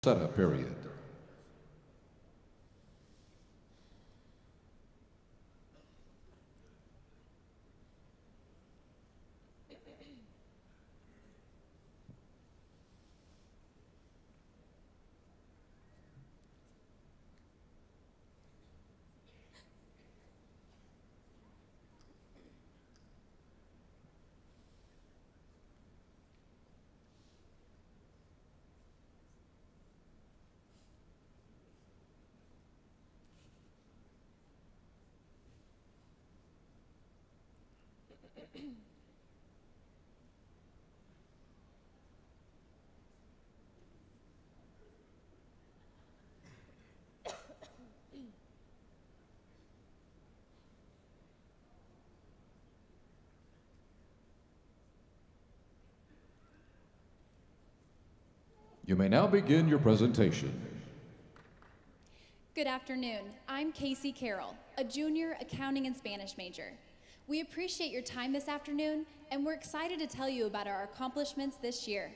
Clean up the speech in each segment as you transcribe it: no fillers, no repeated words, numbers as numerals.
setup period. You may now begin your presentation. Good afternoon. I'm Casey Carroll, a junior accounting and Spanish major. We appreciate your time this afternoon, and we're excited to tell you about our accomplishments this year.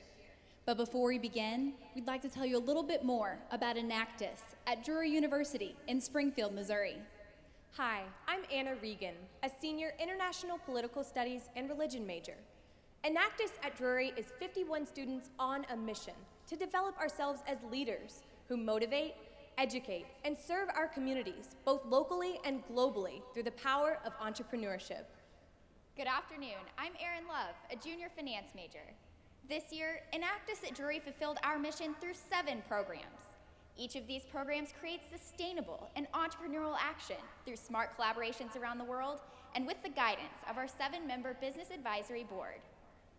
But before we begin, we'd like to tell you a little bit more about Enactus at Drury University in Springfield, Missouri. Hi, I'm Anna Regan, a senior international political studies and religion major. Enactus at Drury is 51 students on a mission to develop ourselves as leaders who motivate, educate, and serve our communities, both locally and globally, through the power of entrepreneurship. Good afternoon. I'm Erin Love, a junior finance major. This year, Enactus at Drury fulfilled our mission through 7 programs. Each of these programs creates sustainable and entrepreneurial action through smart collaborations around the world and with the guidance of our 7-member Business Advisory Board.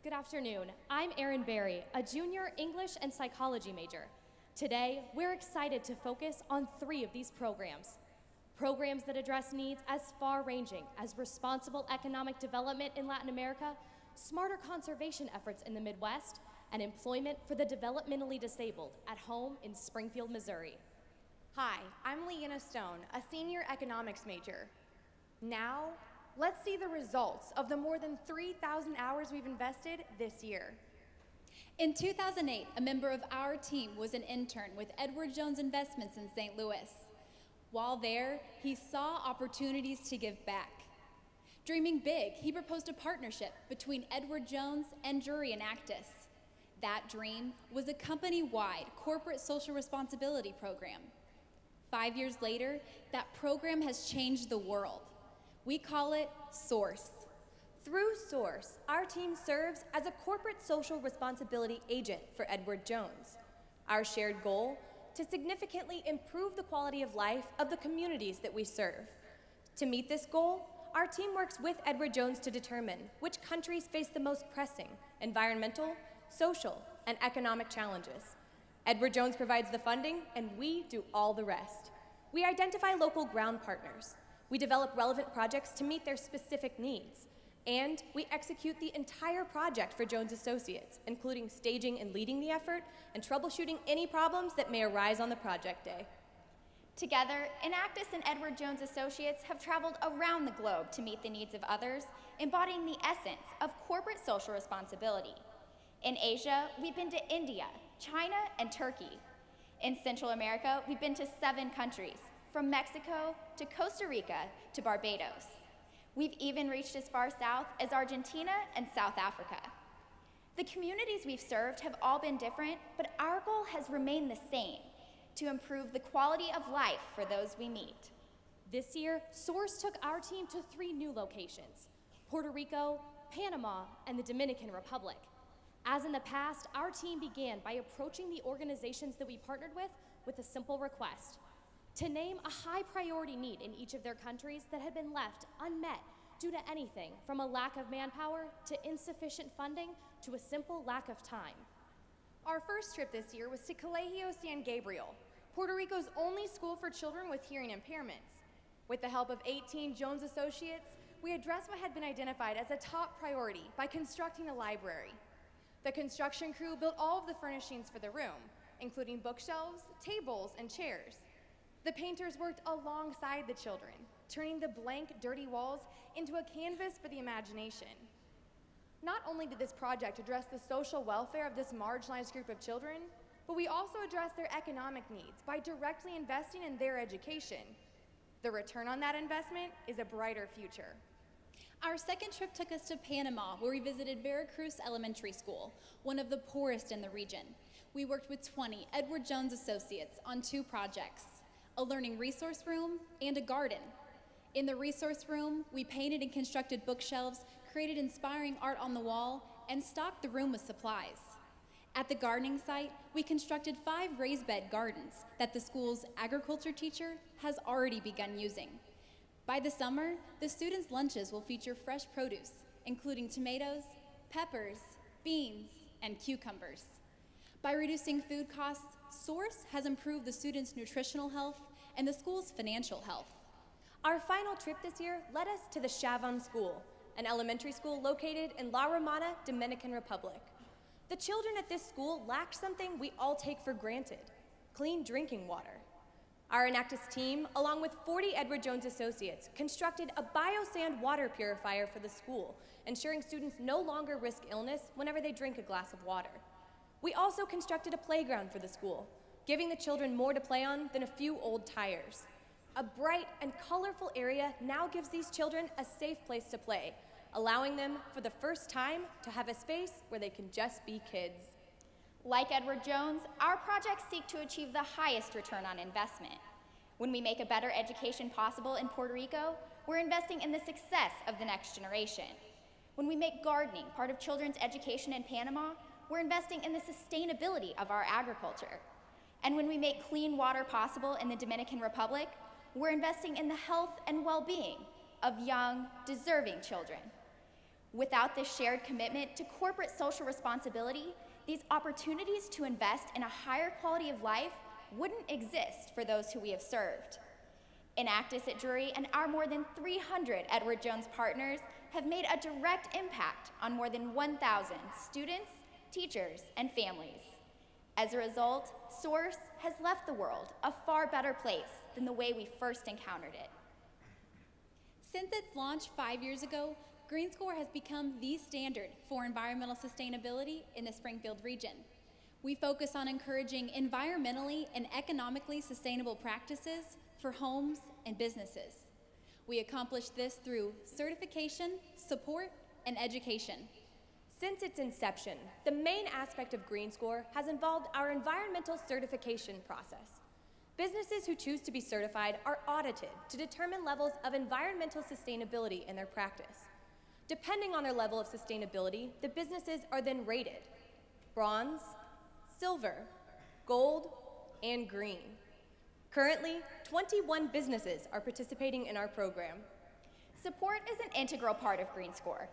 Good afternoon. I'm Erin Berry, a junior English and psychology major. Today, we're excited to focus on 3 of these programs. Programs that address needs as far-ranging as responsible economic development in Latin America, smarter conservation efforts in the Midwest, and employment for the developmentally disabled at home in Springfield, Missouri. Hi, I'm Leanna Stone, a senior economics major. Now, let's see the results of the more than 3,000 hours we've invested this year. In 2008, a member of our team was an intern with Edward Jones Investments in St. Louis. While there, he saw opportunities to give back. Dreaming big, he proposed a partnership between Edward Jones and Drury Enactus. That dream was a company-wide corporate social responsibility program. 5 years later, that program has changed the world. We call it SOURCE. Through SOURCE, our team serves as a corporate social responsibility agent for Edward Jones. Our shared goal, to significantly improve the quality of life of the communities that we serve. To meet this goal, our team works with Edward Jones to determine which countries face the most pressing environmental, social, and economic challenges. Edward Jones provides the funding, and we do all the rest. We identify local ground partners. We develop relevant projects to meet their specific needs. And we execute the entire project for Jones Associates, including staging and leading the effort and troubleshooting any problems that may arise on the project day. Together, Enactus and Edward Jones Associates have traveled around the globe to meet the needs of others, embodying the essence of corporate social responsibility. In Asia, we've been to India, China, and Turkey. In Central America, we've been to 7 countries, from Mexico to Costa Rica to Barbados. We've even reached as far south as Argentina and South Africa. The communities we've served have all been different, but our goal has remained the same, to improve the quality of life for those we meet. This year, SOURCE took our team to 3 new locations: Puerto Rico, Panama, and the Dominican Republic. As in the past, our team began by approaching the organizations that we partnered with a simple request: to name a high priority need in each of their countries that had been left unmet due to anything from a lack of manpower to insufficient funding to a simple lack of time. Our first trip this year was to Colegio San Gabriel, Puerto Rico's only school for children with hearing impairments. With the help of 18 Jones Associates, we addressed what had been identified as a top priority by constructing a library. The construction crew built all of the furnishings for the room, including bookshelves, tables, and chairs. The painters worked alongside the children, turning the blank, dirty walls into a canvas for the imagination. Not only did this project address the social welfare of this marginalized group of children, but we also address their economic needs by directly investing in their education. The return on that investment is a brighter future. Our second trip took us to Panama, where we visited Veracruz Elementary School, one of the poorest in the region. We worked with 20 Edward Jones associates on 2 projects, a learning resource room and a garden. In the resource room, we painted and constructed bookshelves, created inspiring art on the wall, and stocked the room with supplies. At the gardening site, we constructed 5 raised bed gardens that the school's agriculture teacher has already begun using. By the summer, the students' lunches will feature fresh produce, including tomatoes, peppers, beans, and cucumbers. By reducing food costs, Source has improved the students' nutritional health and the school's financial health. Our final trip this year led us to the Chavon School, an elementary school located in La Romana, Dominican Republic. The children at this school lacked something we all take for granted: clean drinking water. Our Enactus team, along with 40 Edward Jones associates, constructed a biosand water purifier for the school, ensuring students no longer risk illness whenever they drink a glass of water. We also constructed a playground for the school, giving the children more to play on than a few old tires. A bright and colorful area now gives these children a safe place to play, allowing them for the first time to have a space where they can just be kids. Like Edward Jones, our projects seek to achieve the highest return on investment. When we make a better education possible in Puerto Rico, we're investing in the success of the next generation. When we make gardening part of children's education in Panama, we're investing in the sustainability of our agriculture. And when we make clean water possible in the Dominican Republic, we're investing in the health and well-being of young, deserving children. Without this shared commitment to corporate social responsibility, these opportunities to invest in a higher quality of life wouldn't exist for those who we have served. Enactus at Drury and our more than 300 Edward Jones partners have made a direct impact on more than 1,000 students, teachers, and families. As a result, Source has left the world a far better place than the way we first encountered it. Since its launch 5 years ago, Greenscore has become the standard for environmental sustainability in the Springfield region. We focus on encouraging environmentally and economically sustainable practices for homes and businesses. We accomplish this through certification, support, and education. Since its inception, the main aspect of Greenscore has involved our environmental certification process. Businesses who choose to be certified are audited to determine levels of environmental sustainability in their practice. Depending on their level of sustainability, the businesses are then rated: bronze, silver, gold, and green. Currently, 21 businesses are participating in our program. Support is an integral part of Greenscore.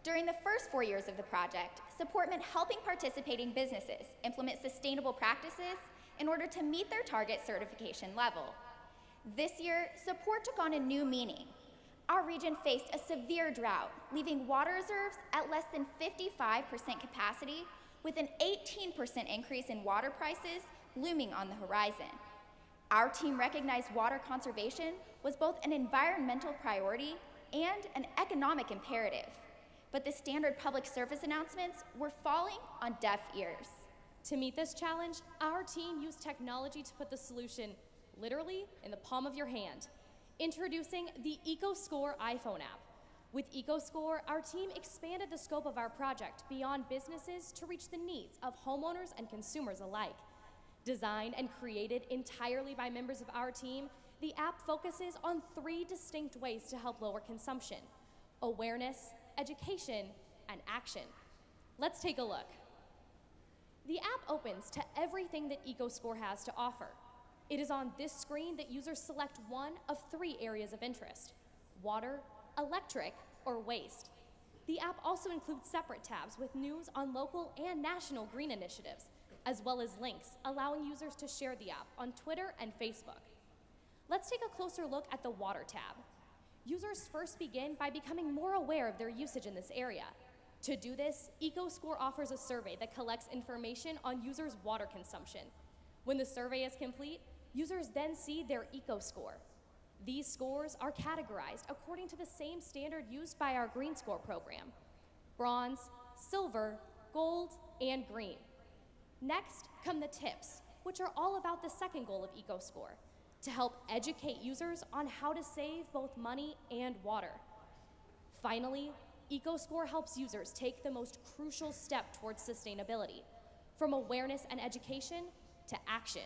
During the first 4 years of the project, support meant helping participating businesses implement sustainable practices in order to meet their target certification level. This year, support took on a new meaning. Our region faced a severe drought, leaving water reserves at less than 55% capacity, with an 18% increase in water prices looming on the horizon. Our team recognized water conservation was both an environmental priority and an economic imperative. But the standard public service announcements were falling on deaf ears. To meet this challenge, our team used technology to put the solution literally in the palm of your hand. Introducing the EcoScore iPhone app. With EcoScore, our team expanded the scope of our project beyond businesses to reach the needs of homeowners and consumers alike. Designed and created entirely by members of our team, the app focuses on 3 distinct ways to help lower consumption: awareness, education, and action. Let's take a look. The app opens to everything that EcoScore has to offer. It is on this screen that users select one of 3 areas of interest: water, electric, or waste. The app also includes separate tabs with news on local and national green initiatives, as well as links allowing users to share the app on Twitter and Facebook. Let's take a closer look at the water tab. Users first begin by becoming more aware of their usage in this area. To do this, EcoScore offers a survey that collects information on users' water consumption. When the survey is complete, users then see their EcoScore. These scores are categorized according to the same standard used by our Greenscore program: bronze, silver, gold, and green. Next come the tips, which are all about the second goal of EcoScore, to help educate users on how to save both money and water. Finally, EcoScore helps users take the most crucial step towards sustainability, from awareness and education to action.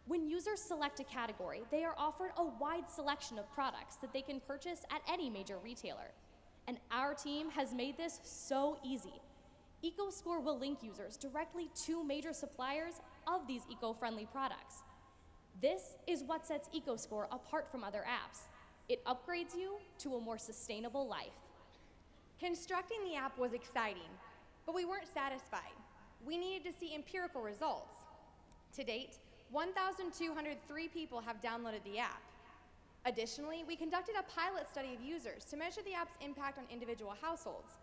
When users select a category, they are offered a wide selection of products that they can purchase at any major retailer. And our team has made this so easy. EcoScore will link users directly to major suppliers of these eco-friendly products. This is what sets EcoScore apart from other apps. It upgrades you to a more sustainable life. Constructing the app was exciting, but we weren't satisfied. We needed to see empirical results. To date, 1,203 people have downloaded the app. Additionally, we conducted a pilot study of users to measure the app's impact on individual households.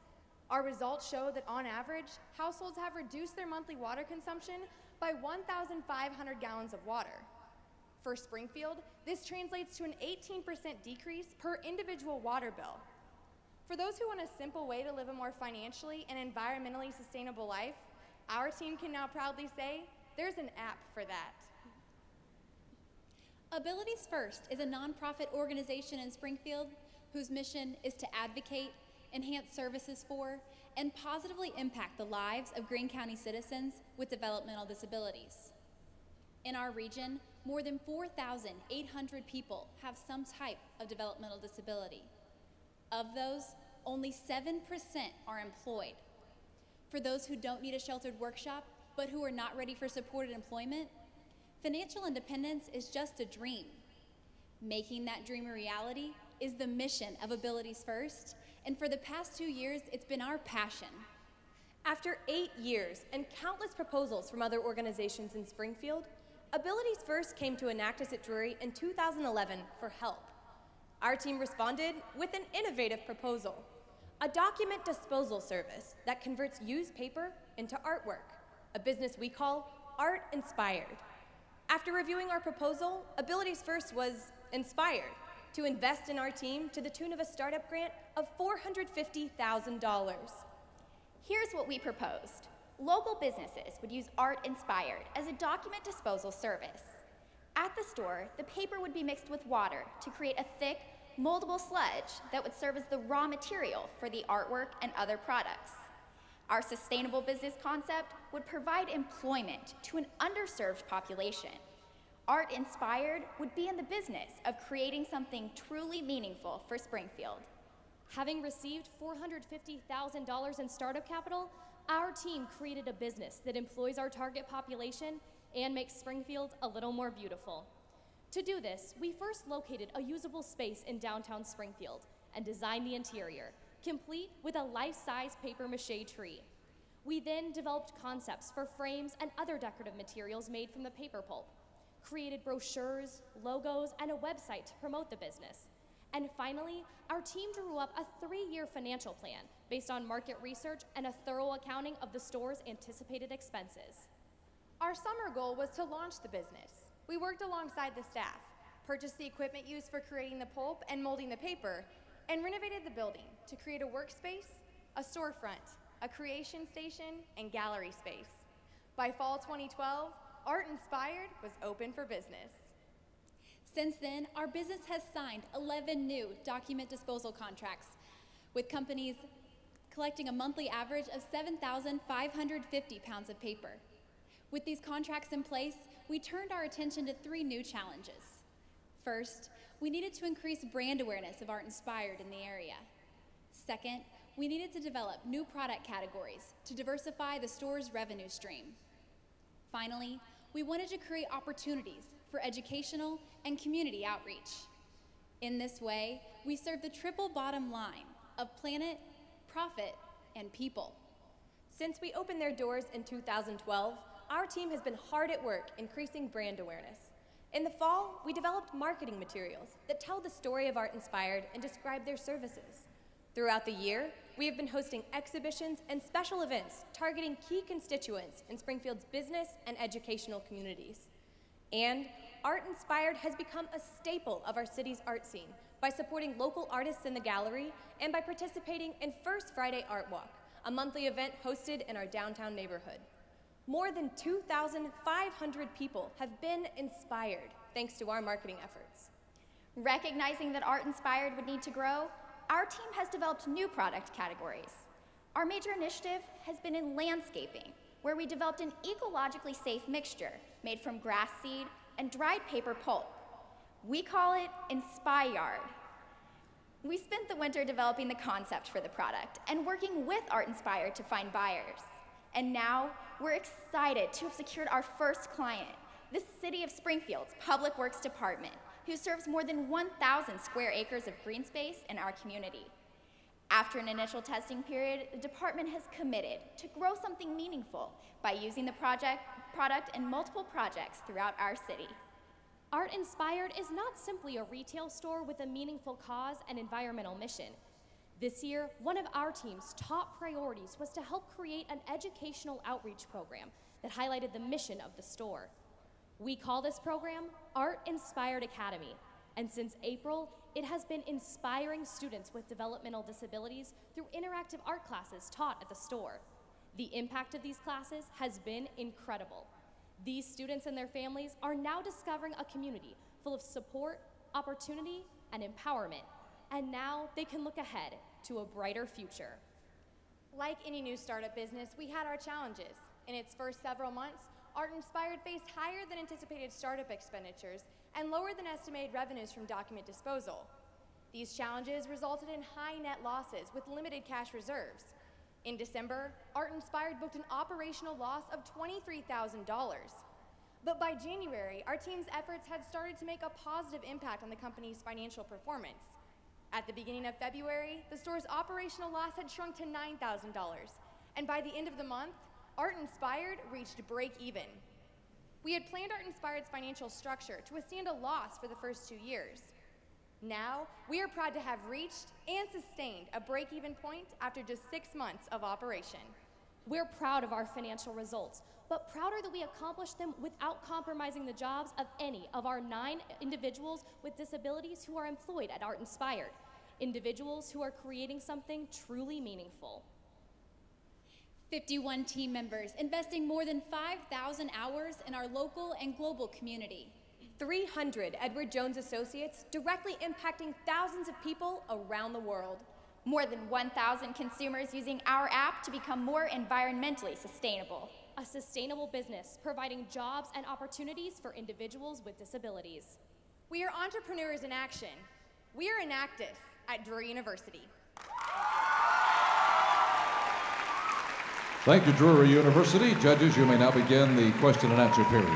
Our results show that on average, households have reduced their monthly water consumption by 1,500 gallons of water. For Springfield, this translates to an 18% decrease per individual water bill. For those who want a simple way to live a more financially and environmentally sustainable life, our team can now proudly say, there's an app for that. Abilities First is a nonprofit organization in Springfield whose mission is to advocate, enhance services for, and positively impact the lives of Greene County citizens with developmental disabilities. In our region, more than 4,800 people have some type of developmental disability. Of those, only 7% are employed. For those who don't need a sheltered workshop, but who are not ready for supported employment, financial independence is just a dream. Making that dream a reality is the mission of Abilities First, and for the past 2 years, it's been our passion. After 8 years and countless proposals from other organizations in Springfield, Abilities First came to Enactus at Drury in 2011 for help. Our team responded with an innovative proposal, a document disposal service that converts used paper into artwork, a business we call Art Inspired. After reviewing our proposal, Abilities First was inspired to invest in our team to the tune of a startup grant of $450,000. Here's what we proposed. Local businesses would use Art Inspired as a document disposal service. At the store, the paper would be mixed with water to create a thick, moldable sludge that would serve as the raw material for the artwork and other products. Our sustainable business concept would provide employment to an underserved population. Art Inspired would be in the business of creating something truly meaningful for Springfield. Having received $450,000 in startup capital, our team created a business that employs our target population and makes Springfield a little more beautiful. To do this, we first located a usable space in downtown Springfield and designed the interior, complete with a life-size papier-mâché tree. We then developed concepts for frames and other decorative materials made from the paper pulp, created brochures, logos, and a website to promote the business. And finally, our team drew up a 3-year financial plan based on market research and a thorough accounting of the store's anticipated expenses. Our summer goal was to launch the business. We worked alongside the staff, purchased the equipment used for creating the pulp and molding the paper, and renovated the building to create a workspace, a storefront, a creation station, and gallery space. By fall 2012, Art Inspired was open for business. Since then, our business has signed 11 new document disposal contracts with companies collecting a monthly average of 7,550 pounds of paper. With these contracts in place, we turned our attention to 3 new challenges. First, we needed to increase brand awareness of Art Inspired in the area. Second, we needed to develop new product categories to diversify the store's revenue stream. Finally, we wanted to create opportunities for educational and community outreach. In this way, we serve the triple bottom line of planet, profit, and people. Since we opened their doors in 2012, our team has been hard at work increasing brand awareness. In the fall, we developed marketing materials that tell the story of Art Inspired and describe their services. Throughout the year, we have been hosting exhibitions and special events targeting key constituents in Springfield's business and educational communities. And Art Inspired has become a staple of our city's art scene by supporting local artists in the gallery and by participating in First Friday Art Walk, a monthly event hosted in our downtown neighborhood. More than 2,500 people have been inspired thanks to our marketing efforts. Recognizing that art inspired would need to grow, our team has developed new product categories. Our major initiative has been in landscaping, where we developed an ecologically safe mixture made from grass seed and dried paper pulp. We call it Inspire. We spent the winter developing the concept for the product and working with Art Inspired to find buyers. And now, we're excited to have secured our first client, the City of Springfield's Public Works Department, who serves more than 1,000 square acres of green space in our community. After an initial testing period, the department has committed to grow something meaningful by using the product in multiple projects throughout our city. Art Inspired is not simply a retail store with a meaningful cause and environmental mission. This year, one of our team's top priorities was to help create an educational outreach program that highlighted the mission of the store. We call this program Art Inspired Academy, and since April, it has been inspiring students with developmental disabilities through interactive art classes taught at the store. The impact of these classes has been incredible. These students and their families are now discovering a community full of support, opportunity, and empowerment. And now they can look ahead to a brighter future. Like any new startup business, we had our challenges. In its first several months, Art Inspired faced higher than anticipated startup expenditures and lower than estimated revenues from document disposal. These challenges resulted in high net losses with limited cash reserves. In December, Art Inspired booked an operational loss of $23,000. But by January, our team's efforts had started to make a positive impact on the company's financial performance. At the beginning of February, the store's operational loss had shrunk to $9,000. And by the end of the month, Art Inspired reached break even. We had planned Art Inspired's financial structure to withstand a loss for the first 2 years. Now, we are proud to have reached and sustained a break-even point after just 6 months of operation. We're proud of our financial results, but prouder that we accomplished them without compromising the jobs of any of our 9 individuals with disabilities who are employed at Art Inspired, individuals who are creating something truly meaningful. 51 team members investing more than 5,000 hours in our local and global community. 300 Edward Jones associates directly impacting thousands of people around the world. More than 1,000 consumers using our app to become more environmentally sustainable. A sustainable business providing jobs and opportunities for individuals with disabilities. We are entrepreneurs in action. We are Enactus at Drury University. Thank you, Drury University. Judges, you may now begin the question and answer period.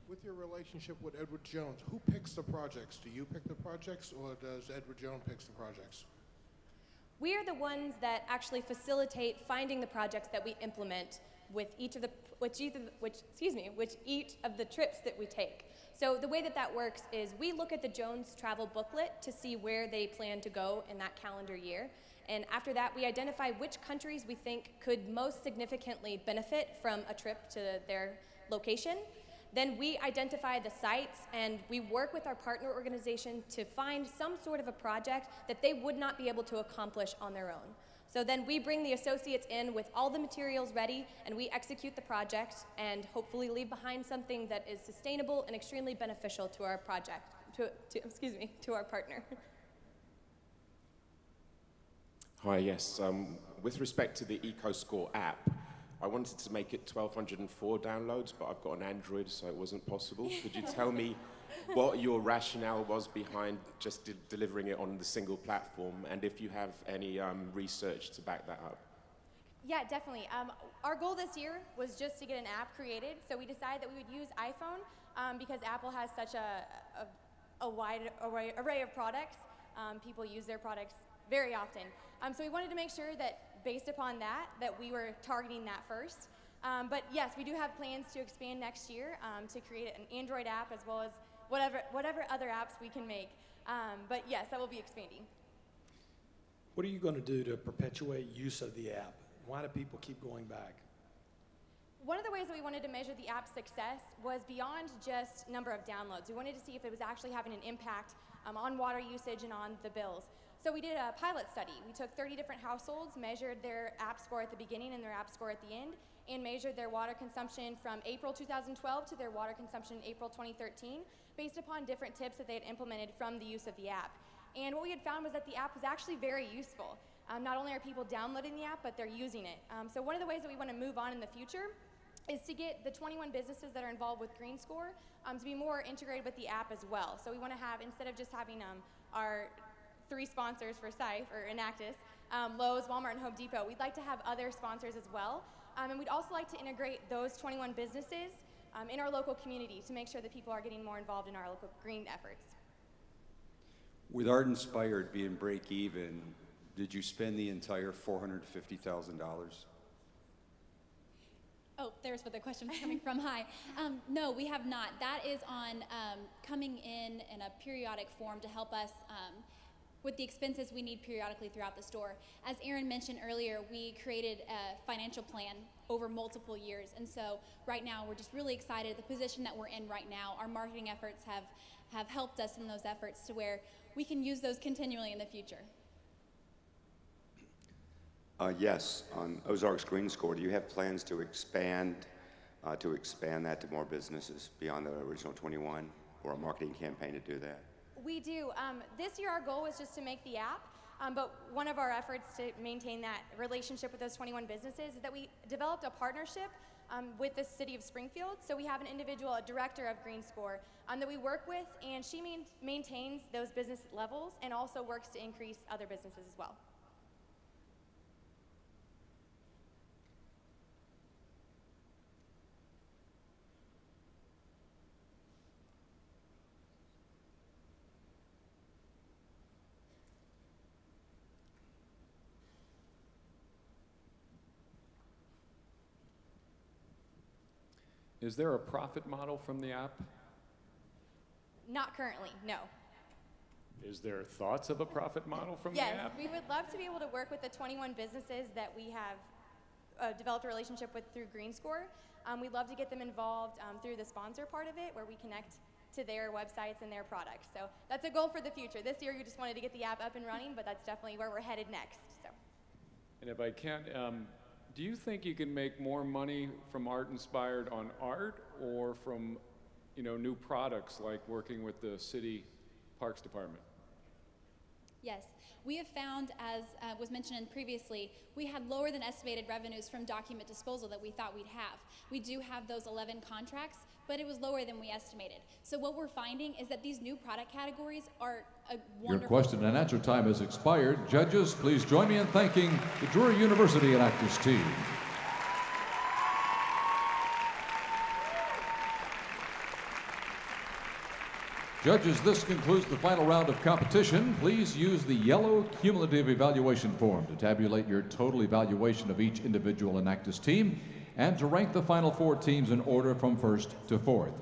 With your relationship with Edward Jones, who picks the projects? Do you pick the projects, or does Edward Jones pick the projects? We are the ones that actually facilitate finding the projects that we implement with each of the trips that we take. So the way that works is we look at the Jones travel booklet to see where they plan to go in that calendar year. And after that, we identify which countries we think could most significantly benefit from a trip to their location. Then we identify the sites and we work with our partner organization to find some sort of a project that they would not be able to accomplish on their own. So then we bring the associates in with all the materials ready and we execute the project and hopefully leave behind something that is sustainable and extremely beneficial to our project, to our partner. Hi, yes. With respect to the EcoScore app, I wanted to make it 1,204 downloads, but I've got an Android, so it wasn't possible. Could you tell me what your rationale was behind just delivering it on the single platform, and if you have any research to back that up? Yeah, definitely. Our goal this year was just to get an app created, so we decided that we would use iPhone because Apple has such a wide array of products. People use their products very often. So we wanted to make sure that based upon that we were targeting that first. But yes, we do have plans to expand next year to create an Android app as well as whatever other apps we can make. But yes, that will be expanding. What are you going to do to perpetuate use of the app? Why do people keep going back? One of the ways that we wanted to measure the app's success was beyond just number of downloads. We wanted to see if it was actually having an impact on water usage and on the bills. So we did a pilot study. We took 30 different households, measured their app score at the beginning and their app score at the end, and measured their water consumption from April 2012 to their water consumption in April 2013, based upon different tips that they had implemented from the use of the app. And what we had found was that the app was actually very useful. Not only are people downloading the app, but they're using it. So one of the ways that we want to move on in the future is to get the 21 businesses that are involved with Greenscore to be more integrated with the app as well. So we want to have, instead of just having our 3 sponsors for SIFE, or Enactus, Lowe's, Walmart, and Home Depot, we'd like to have other sponsors as well. And we'd also like to integrate those 21 businesses in our local community to make sure that people are getting more involved in our local green efforts. With Art Inspired being break even, did you spend the entire $450,000? Oh, there's where the question was coming from. Hi. No, we have not. That is on coming in a periodic form to help us with the expenses we need periodically throughout the store. As Aaron mentioned earlier, we created a financial plan over multiple years. And so right now, we're just really excited. The position that we're in right now, our marketing efforts have helped us in those efforts to where we can use those continually in the future. Yes, on Ozarks Greenscore, do you have plans to expand that to more businesses beyond the original 21, or a marketing campaign to do that? We do. This year our goal was just to make the app, but one of our efforts to maintain that relationship with those 21 businesses is that we developed a partnership with the city of Springfield. So we have an individual, a director of Greenscore, that we work with, and she maintains those business levels and also works to increase other businesses as well. Is there a profit model from the app? Not currently, no. Is there thoughts of a profit model from Yes, the app? we would love to be able to work with the 21 businesses that we have developed a relationship with through Greenscore. We'd love to get them involved through the sponsor part of it, where we connect to their websites and their products. So that's a goal for the future. This year we just wanted to get the app up and running, but that's definitely where we're headed next. So. And if I can, do you think you can make more money from Art Inspired on art, or from, new products like working with the city parks department? Yes, we have found, as was mentioned previously, we had lower than estimated revenues from document disposal that we thought we'd have. We do have those 11 contracts, but it was lower than we estimated. So what we're finding is that these new product categories are a wonderful... Your question and answer time has expired. Judges, please join me in thanking the Drury University Enactus team. Judges, this concludes the final round of competition. Please use the yellow cumulative evaluation form to tabulate your total evaluation of each individual Enactus team and to rank the final 4 teams in order from first to fourth.